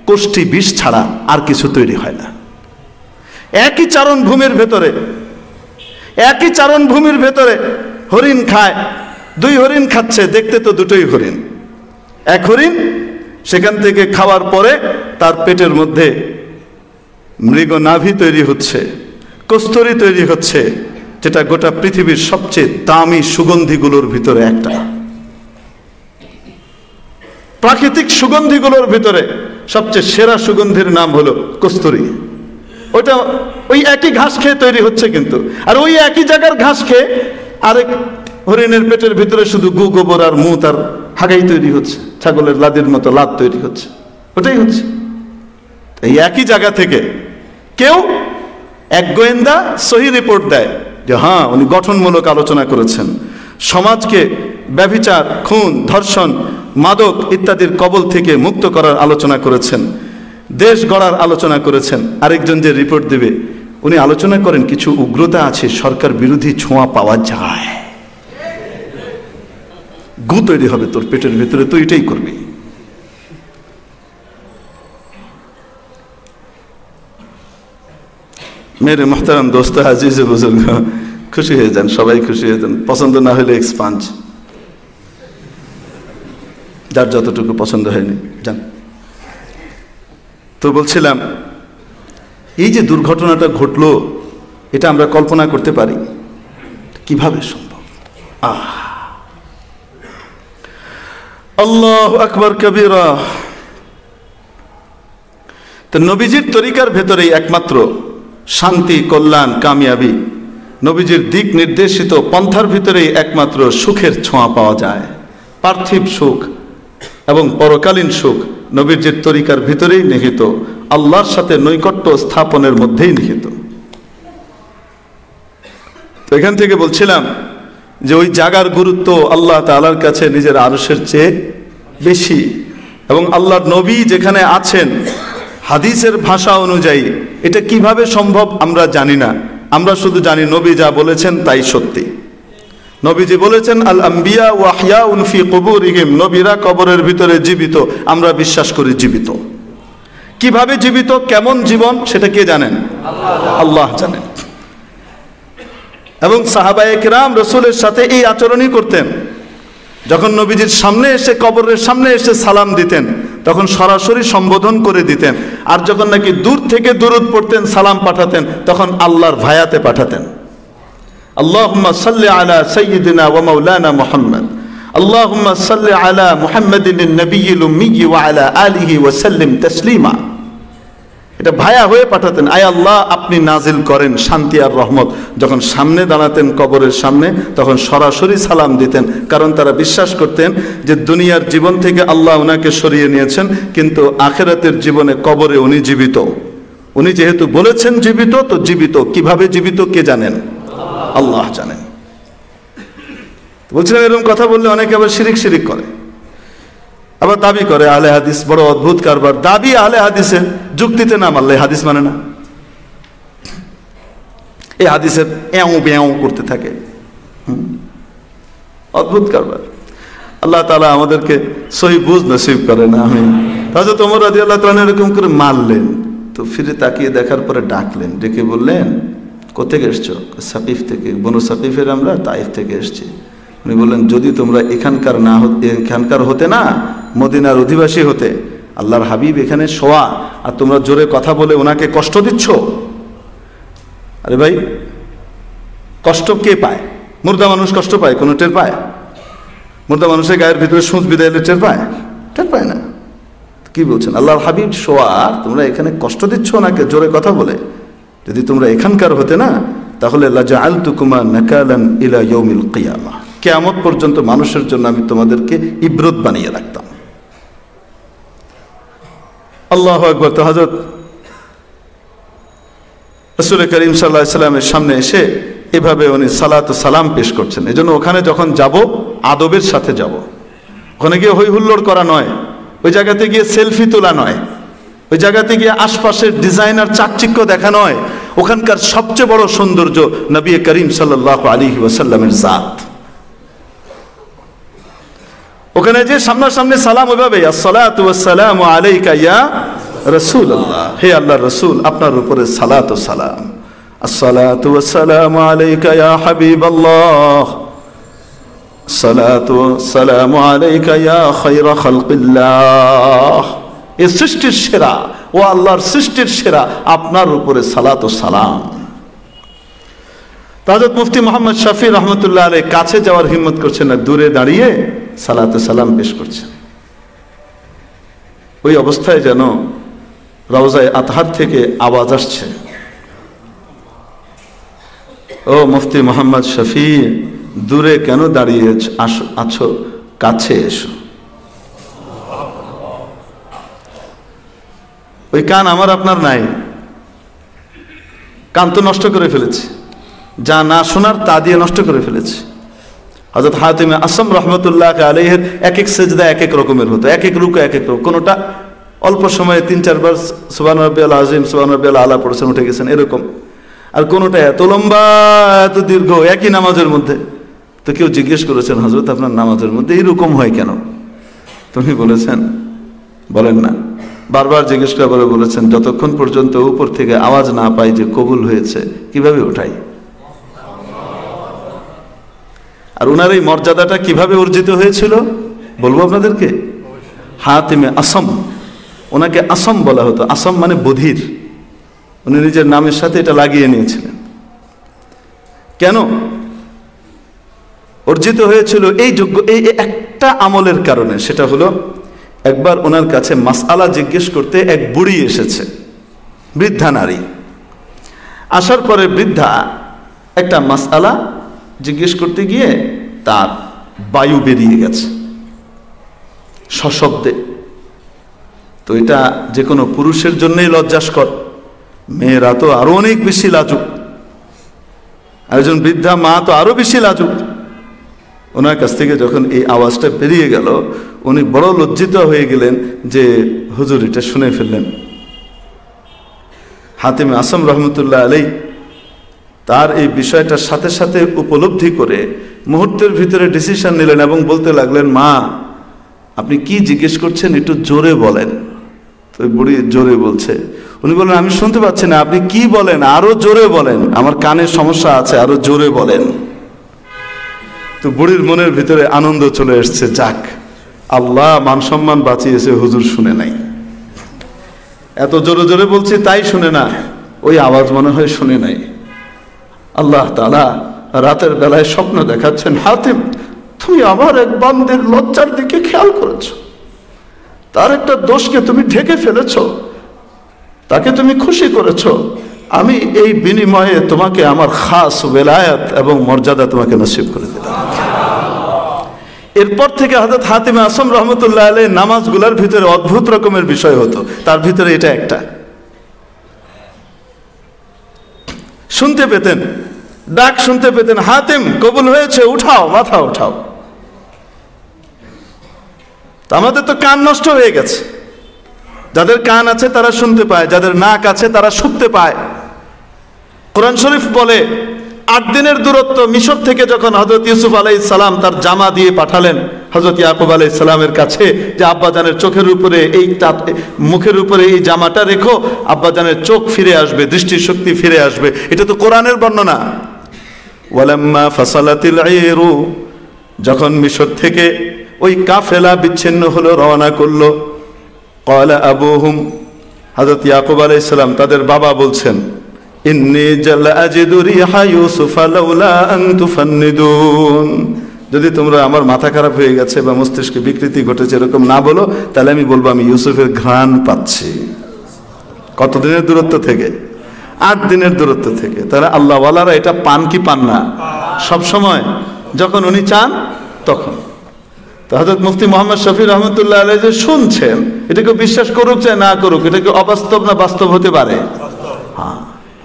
কোষ্ঠী বিষ ছাড়া আর কিছু তৈরি হয় না। একই চারণভূমির ভেতরে, একই চারণভূমির ভেতরে হরিণ খায়, দুই হরিণ খাচ্ছে, দেখতে তো দুটোই হরিণ, এক হরিণ, সেখান থেকে খাওয়ার পরে তার পেটের মধ্যে মৃগনাভি তৈরি হচ্ছে, কস্তুরী তৈরি হচ্ছে, যেটা গোটা পৃথিবীর সবচেয়ে দামি সুগন্ধিগুলোর ভিতরে একটা। প্রাকৃতিক সুগন্ধিগুলোর ভিতরে সবচেয়ে সেরা সুগন্ধির নাম হলো কস্তুরী। ওটা ওই একই ঘাস খেয়ে তৈরি হচ্ছে কিন্তু, আর ওই একই জায়গার ঘাস খেয়ে আরেক হরিণের পেটের ভিতরে শুধু গু, গোবর আর মুত আর হাগাই তৈরি হচ্ছে, ছাগলের লাদির মতো লাদ তৈরি হচ্ছে, ওটাই হচ্ছে। এই একই জায়গা থেকে কেউ এক গোয়েন্দা সহি রিপোর্ট দেয় যে হ্যাঁ উনি গঠনমূলক আলোচনা করেছেন, সমাজকে ব্যভিচার, খুন, ধর্ষণ, মাদক ইত্যাদির কবল থেকে মুক্ত করার আলোচনা করেছেন, দেশ গড়ার আলোচনা করেছেন। আরেকজন যে রিপোর্ট দেবে উনি আলোচনা করেন কিছু উগ্রতা আছে, সরকার বিরোধী ছোঁয়া পাওয়া যায়। গু তৈরি হবে তোর পেটের ভিতরে, তুই এটাই করবি। মেরে মোহতারাম দোস্ত, আজিজ বুজুর্গ, খুশি হয়ে যান, সবাই খুশি হয়ে যান। পছন্দ না হলে এক্সপাঞ্জ, যার যতটুকু পছন্দ হয়নি যান। তো বলছিলাম, এই যে দুর্ঘটনাটা ঘটলো, এটা আমরা কল্পনা করতে পারি? কিভাবে সম্ভব? আল্লাহু আকবার কবীরা। তো নবীজির তরিকার ভেতরেই একমাত্র শান্তি, কল্যাণ, কামিয়াবি, নবীজির দিক নির্দেশিত পন্থার ভিতরেই একমাত্র সুখের ছোঁয়া পাওয়া যায়। পার্থিব সুখ এবং পরকালীন সুখ নবীজির তরিকার ভিতরেই নিহিত, আল্লাহর সাথে নৈকট্য স্থাপনের মধ্যেই নিহিত। তো এখান থেকে বলছিলাম যে ওই জায়গার গুরুত্ব আল্লাহ তাআলার কাছে নিজের আরশের চেয়ে বেশি, এবং আল্লাহর নবী যেখানে আছেন, হাদিসের ভাষা অনুযায়ী এটা কিভাবে সম্ভব আমরা জানি না। আমরা শুধু জানি নবী যা বলেছেন তাই সত্যি। নবীজি বলেছেন আল আম্বিয়া ওয়া আহইয়াউন ফি কুবুরিহিম, নবীরা কবরের ভিতরে জীবিত, আমরা বিশ্বাস করি জীবিত। কিভাবে জীবিত, কেমন জীবন, সেটা কে জানেন? আল্লাহ জানেন। এবং সাহাবায়ে কেরাম রাসূলের সাথে এই আচরণই করতেন। যখন নবীজির সামনে এসে, কবরের সামনে এসে সালাম দিতেন, তখন সরাসরি সম্বোধন করে দিতেন। আর যখন নাকি দূর থেকে দুরূদ পড়তেন, সালাম পাঠাতেন, তখন আল্লাহর ভায়াতে পাঠাতেন। আল্লাহুম্মা সাল্লি আলা সাইয়্যিদিনা ওয়া মাওলানা মুহাম্মদ, আল্লাহুম্মা সাল্লি আলা মুহাম্মাদিন নবিয়্যিল উম্মিয়্যি ওয়া আলা আলিহি ওয়া সাল্লিম তাসলিমা। এটা ভায়া হয়ে পাঠাতেন, আয় আল্লাহ আপনি নাজিল করেন শান্তি আর রহমত। যখন সামনে দাঁড়াতেন কবরের সামনে, তখন সরাসরি সালাম দিতেন, কারণ তারা বিশ্বাস করতেন যে দুনিয়ার জীবন থেকে আল্লাহ ওনাকে সরিয়ে নিয়েছেন, কিন্তু আখিরাতের জীবনে কবরে উনি জীবিত। উনি যেহেতু বলেছেন জীবিত, তো জীবিত। কিভাবে জীবিত কে জানেন? আল্লাহ জানেন। বলছিলাম এরকম কথা বললে অনেকে আবার শিরিক করে, আবার দাবি করে আহলে হাদিস। বড় অদ্ভুত কারবার, দাবি আহলে হাদিসের, যুক্তিতে না মানলে হাদিস মানে না। এই হাদিসের এও বেও করতে থাকে, অদ্ভুত কারবার। আল্লাহ তাআলা আমাদেরকে সহি বুঝ নসিব করে না। আমি হযরত ওমর রাদিয়াল্লাহু তাআলা এরকম করে মারলেন, তো ফিরে তাকিয়ে দেখার পরে ডাকলেন, ডেকে বললেন কোথেকে এসছো? সাকিফ থেকে। বনু সাকিফের আমরা, তাইফ থেকে এসছি। উনি বললেন যদি তোমরা এখানকার হতে না, মদিনার অধিবাসী হতে, আল্লাহর হাবিব এখানে শোয়া, আর তোমরা জোরে কথা বলে ওনাকে কষ্ট দিচ্ছ, আরে ভাই, কষ্ট কে পায়? মুর্দা মানুষ কষ্ট পায়? কোনো টের পায়? মুর্দা মানুষের গায়ের ভিতরে সূচ বিদায় টের পায়? টের পায় না। কি বলছেন আল্লাহর হাবিব? শোয়ার তোমরা এখানে কষ্ট দিচ্ছ ওনাকে জোরে কথা বলে। যদি তোমরা এখানকার হতে না, তাহলে লাজআলতুকুমা নাকালান ইলা ইয়াউমিল কিয়ামাহ, কিয়ামত পর্যন্ত মানুষের জন্য আমি তোমাদেরকে ইবরত বানিয়ে রাখতাম। আল্লাহু আকবার। তো হযরত রাসূল করিম সাল্লাল্লাহু আলাইহি সাল্লামের সামনে এসে এভাবে উনি সালাত ও সালাম পেশ করছেন। এজন্য ওখানে যখন যাব আদবের সাথে যাব। ওখানে গিয়ে হই হুল্লোড় করা নয়, ওই জায়গাতে গিয়ে সেলফি তোলা নয়, ওই জায়গাতে গিয়ে আশপাশের ডিজাইনার চাকচিক্য দেখা নয়। ওখানকার সবচেয়ে বড় সৌন্দর্য নবী করিম সাল্লাল্লাহু আলাইহি ওয়াসাল্লামের জাত। ওখানে যে সামনাসামনি সালাম ওইভাবে, আসসালাতু ওয়াসসালামু আলাইকা ইয়া রাসূলুল্লাহ, হে আল্লাহর রাসূল আপনার উপরে সালাত ও সালাম। আসসালাতু ওয়াসসালামু আলাইকা ইয়া হাবিবাল্লাহ, আসসালাতু ওয়াসসালামু আলাইকা ইয়া খায়রা খালকিল্লাহ, এ সৃষ্টির সেরা, ও আল্লাহর সৃষ্টির সেরা, আপনার উপরে সালাত ও সালাম। হযরত মুফতি মুহাম্মদ শফি রহমতুল্লাহ আলাইহি কাছে যাওয়ার হিম্মত করছেন না, দূরে দাঁড়িয়ে সালাত ও সালাম পেশ করছেন। ওই অবস্থায় যেন রওজায়ে আতহার থেকে আওয়াজ আসছে, ও মুফতি মুহাম্মদ শফি, দূরে কেন দাঁড়িয়ে আছো, কাছে এসো। ওই কান আমার আপনার নাই, কান তো নষ্ট করে ফেলেছে, যা না শোনার তা দিয়ে নষ্ট করে ফেলেছে। হযরত হাতিম আসম রহমতুল্লাহ আলাইহির এক এক সেজদা এক এক রকমের হতো, এক এক রুকু এক এক রকম। কোনোটা অল্প সময়ে ৩-৪ বার সুবহান রাব্বিয়াল আযীম, সুবহান রাব্বিয়াল আলা পড়েছেন, উঠে গেছেন, এরকম। আর কোনোটা এত লম্বা, এত দীর্ঘ, একই নামাজের মধ্যে। তো কেউ জিজ্ঞেস করেছেন, হযরত আপনার নামাজের মধ্যে এইরকম হয় কেন? তুমি বলেছেন, বলেন না, বারবার জিজ্ঞেস করে বলেছেন, যতক্ষণ পর্যন্ত উপর থেকে আওয়াজ না পাই যে কবুল হয়েছে, কিভাবে ওঠাই? আর ওনার এই মর্যাদাটা কিভাবে অর্জিত হয়েছিল বলবো আপনাদেরকে। হাতিমে আসম, ওনাকে আসম বলা হতো। আসম মানে বধির। উনি নিজের নামের সাথে এটা লাগিয়ে নিয়েছিলেন। কেন অর্জিত হয়েছিল? এই যোগ্য, এই একটা আমলের কারণে। সেটা হলো, একবার ওনার কাছে মাসআলা জিজ্ঞেস করতে এক বুড়ি এসেছে, বৃদ্ধা নারী। আসার পরে বৃদ্ধা একটা মাসআলা জিজ্ঞেস করতে গিয়ে তার বায়ু বেরিয়ে গেছে সশব্দে। তো এটা যে কোনো পুরুষের জন্যই লজ্জাস্কর, মেয়েরা তো আরো অনেক বেশি লাজুক, একজন বৃদ্ধা মা তো আরো বেশি লাজুক। ওনার কাছ থেকে যখন এই আওয়াজটা বেরিয়ে গেল, উনি বড় লজ্জিত হয়ে গেলেন যে হুজুর এটা শুনে ফেললেন। হাতিম আসম রহমতুল্লাহ আলাইহি তার এই বিষয়টার সাথে সাথে উপলব্ধি করে মুহূর্তের ভিতরে ডিসিশন নিলেন এবং বলতে লাগলেন, মা আপনি কি জিজ্ঞেস করছেন একটু জোরে বলেন। তো বুড়ি জোরে বলছে। উনি বলেন, আমি শুনতে পাচ্ছি না, আপনি কি বলেন, আরো জোরে বলেন, আমার কানের সমস্যা আছে, আরো জোরে বলেন। তো বুড়ির মনের ভিতরে আনন্দ চলে এসছে, যাক আল্লাহ মান সম্মান বাঁচিয়েছে, হুজুর শুনে নাই। এত জোরে জোরে বলছি তাই শুনে না, ওই আওয়াজ মনে হয় শুনে নাই। আল্লাহ তাআলা রাতের বেলায় স্বপ্ন দেখাচ্ছেন, হাতিম তুমি আবার এক বান্দির লজ্জার দিকে খেয়াল করেছো, তার একটা দোষকে তুমি ঢেকে ফেলেছো, তাকে তুমি খুশি করেছো, আমি এই বিনিময়ে তোমাকে আমার খাস ওয়েলায়াত এবং মর্যাদা তোমাকে নসিব করে দিলাম। এরপর থেকে হযরত হাতিম আসম রহমতুল্লাহ আলাইহি নামাজগুলোর ভিতরে অদ্ভুত রকমের বিষয় হতো, তার ভিতরে এটা একটা। শুনতে পেতেন, ডাক শুনতে পেতেন, হাতিম কবুল হয়েছে, উঠাও, মাথা উঠাও। আমাদের তো কান নষ্ট হয়ে গেছে। যাদের কান আছে তারা শুনতে পায়, যাদের নাক আছে তারা শুনতে পায়। কোরআন শরীফ বলে 8 দিনের দূরত্ব মিশর থেকে যখন হযরত ইউসুফ আলাইহিস সালাম তার জামা দিয়ে পাঠালেন হযরত ইয়াকুব আলাইহিস সালামের কাছে যে আব্বাজানের চোখের উপরে এই মুখের উপরে এই জামাটা রেখো, আব্বাজানের চোখ ফিরে আসবে, দৃষ্টিশক্তি ফিরে আসবে। এটা তো কোরআনের বর্ণনা। ওয়ালাম্মা ফাসালাতিল আইরু, যখন মিশর থেকে ওই কাফেলা বিচ্ছিন্ন হলো, রওনা করলো, ক্বালা আবুহুম, হযরত ইয়াকুব আলাইহিস সালাম তাদের বাবা বলছেন, ইন্নী জাল আজিদু রিহা ইউসুফ লাউলা আন তুফান্নিদুন। যদি তোমরা আমার মাথা খারাপ হয়ে গেছে বা মস্তিষ্কে বিকৃতি ঘটেছে এরকম না বলো, তাহলে আমি বলবো আমি ইউসুফের ঘ্রাণ পাচ্ছি। কতদিনের দূরত্ব থেকে? 8 দিনের দূরত্ব থেকে। তাহলে আল্লাহওয়ালারা এটা পান কি পান না? সব সময় যখন উনি চান তখন। তো হযরত মুফতি মোহাম্মদ শফি রহমতুল্লাহ আলাইহি যে শুনছেন, এটাকে বিশ্বাস করুক চাই না করুক, এটা কি অবাস্তব না বাস্তব হতে পারে? হ্যাঁ,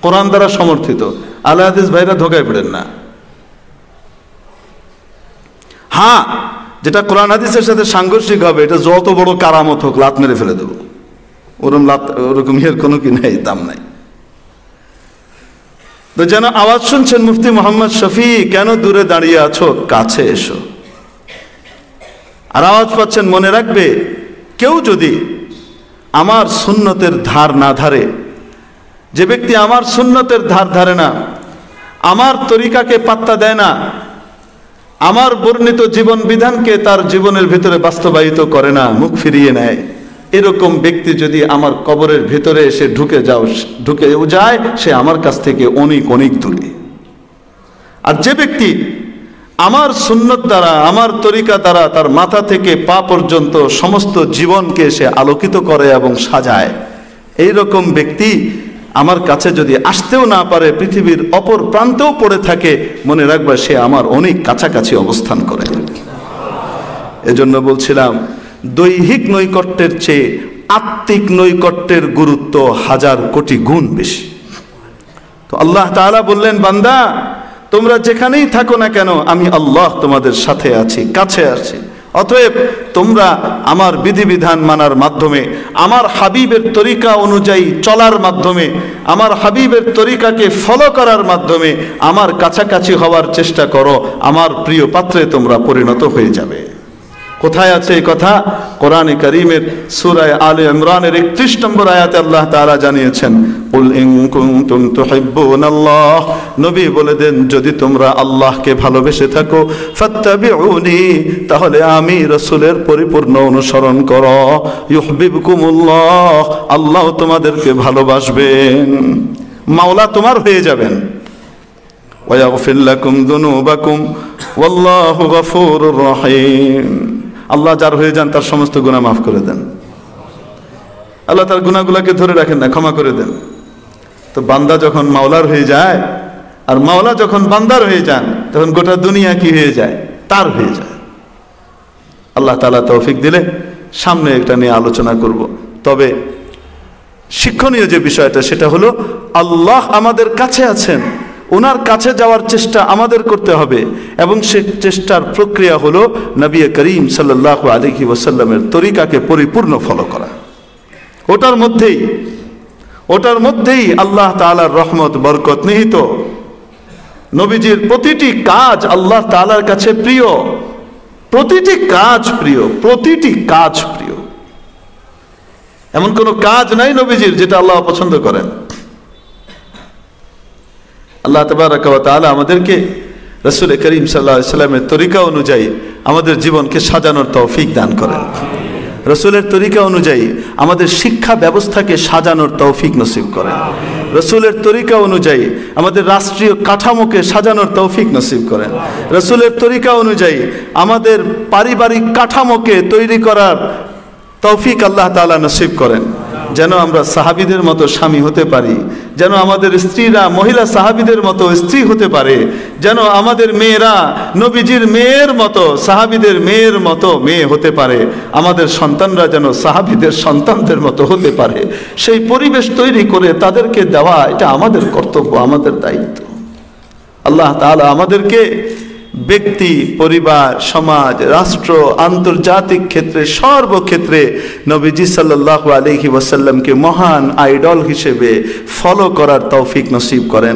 কোরআন দ্বারা সমর্থিত। আহলে হাদিস ভাইরা ধোকায় পড়েন না। হ্যাঁ, যেটা কোরআন হাদিসের সাথে সাংঘর্ষিক হবে, এটা যত বড় কারামত হোক লাত মেরে ফেলে দেবো। ওরকম এর কোনো কি নাই, দাম নাই। তো যেন আওয়াজ শুনছেন মুফতি মোহাম্মদ শফি, কেন দূরে দাঁড়িয়ে আছো, কাছে এসো। আর আওয়াজ পাচ্ছেন, মনে রাখবে কেউ যদি আমার সুন্নতের ধার না ধারে, যে ব্যক্তি আমার সুন্নতের ধার ধারে না, আমার তরিকাকে পাত্তা দেয় না, আমার বর্ণিত জীবন বিধানকে তার জীবনের ভিতরে বাস্তবায়িত করে না, মুখ ফিরিয়ে নেয়, এরকম ব্যক্তি যদি আমার কবরের ভিতরে এসে ঢুকে যায়, সে আমার কাছ থেকে অনেক অনেক দূরে। আর যে ব্যক্তি আমার সুন্নত দ্বারা, আমার তরিকা দ্বারা তার মাথা থেকে পা পর্যন্ত সমস্ত জীবনকে সে আলোকিত করে এবং সাজায়, এইরকম ব্যক্তি আমার কাছে যদি আসতেও না পারে, পৃথিবীর অপর প্রান্তেও পড়ে থাকে, মনে রাখবে সে আমার অনেক কাছাকাছি অবস্থান করে। এজন্য বলছিলাম, দৈহিক নৈকট্যের চেয়ে আত্মিক নৈকট্যের গুরুত্ব 1000 কোটি গুণ বেশি। তো আল্লাহ তাআলা বললেন, বান্দা তোমরা যেখানেই থাকো না কেন, আমি আল্লাহ তোমাদের সাথে আছি, কাছে আছি। অতএব তোমরা আমার বিধিবিধান মানার মাধ্যমে, আমার হাবিবের তরিকা অনুযায়ী চলার মাধ্যমে, আমার হাবিবের তরিকাকে ফলো করার মাধ্যমে আমার কাছাকাছি হওয়ার চেষ্টা করো, আমার প্রিয় পাত্রে তোমরা পরিণত হয়ে যাবে। কোথায় আছে এই কথা? কোরআনে কারীমের সূরা আলে ইমরানের 31 নম্বর আয়াতে আল্লাহ তাআলা জানিয়েছেন, কুল ইন কুনতুম তুহিব্বুনাল্লাহ, নবী বলে দেন যদি তোমরা আল্লাহকে ভালোবেসে থাকো, ফাত্তাবিউনি, তাহলে আমি রাসূলের পরিপূর্ণ অনুসরণ করো, ইউহিব্বুকুমুল্লাহ, আল্লাহ তোমাদেরকে ভালোবাসবেন, মাওলা তোমার হয়ে যাবেন। ওয়া ইয়াগফির লাকুম যুনুবাকুম ওয়াল্লাহু গফুরুর রহিম, আল্লাহ যার হয়ে যান তার সমস্ত গুনাহ মাফ করে দেন। আল্লাহ তার গুনাহগুলোকে ধরে রাখেন না, ক্ষমা করে দেন। তো বান্দা যখন মাওলার হয়ে যায়, আর মাওলা যখন বান্দার হয়ে যান, তখন গোটা দুনিয়া কি হয়ে যায়? তার হয়ে যায়। আল্লাহ তাআলা তৌফিক দিলে সামনে এটা নিয়ে আলোচনা করব। তবে শিক্ষণীয় যে বিষয়টা, সেটা হলো আল্লাহ আমাদের কাছে আছেন, ওনার কাছে যাওয়ার চেষ্টা আমাদের করতে হবে, এবং সে চেষ্টার প্রক্রিয়া হলো নবী করিম সাল্লাল্লাহু আলাইহি ওয়াসাল্লামের তরিকাকে পরিপূর্ণ ফলো করা। ওটার মধ্যেই আল্লাহ তাআলার রহমত বরকত নিহিত। নবীজির প্রতিটি কাজ আল্লাহ তাআলার কাছে প্রিয়, প্রতিটি কাজ প্রিয়, প্রতিটি কাজ প্রিয়। এমন কোনো কাজ নাই নবীজির যেটা আল্লাহ পছন্দ করেন। আল্লাহ তাবারাকা ওয়া তাআলা আমাদেরকে রাসূল করিম সাল্লাল্লাহু আলাইহি ওয়াসাল্লামের তরিকা অনুযায়ী আমাদের জীবনকে সাজানোর তৌফিক দান করেন। রাসূলের তরিকা অনুযায়ী আমাদের শিক্ষা ব্যবস্থাকে সাজানোর তৌফিক নসিব করেন। রাসূলের তরিকা অনুযায়ী আমাদের রাষ্ট্রীয় কাঠামোকে সাজানোর তৌফিক নসিব করেন। রাসূলের তরিকা অনুযায়ী আমাদের পারিবারিক কাঠামোকে তৈরি করার তৌফিক আল্লাহ তাআলা নসিব করেন, যেন আমরা সাহাবীদের মতো স্বামী হতে পারি, যেন আমাদের স্ত্রীরা মহিলা সাহাবীদের মতো স্ত্রী হতে পারে, যেন আমাদের মেয়েরা নবীজির মেয়ের মতো, সাহাবীদের মেয়ের মতো মেয়ে হতে পারে, আমাদের সন্তানরা যেন সাহাবীদের সন্তানদের মতো হতে পারে। সেই পরিবেশ তৈরি করে তাদেরকে দেওয়া, এটা আমাদের কর্তব্য, আমাদের দায়িত্ব। আল্লাহ তাআলা আমাদেরকে ব্যক্তি, পরিবার, সমাজ, রাষ্ট্র, আন্তর্জাতিক ক্ষেত্রে, সর্বক্ষেত্রে নবীজি সাল্লাল্লাহু আলাইহি ওয়াসাল্লামকে মহান আইডল হিসেবে ফলো করার তৌফিক নসিব করেন।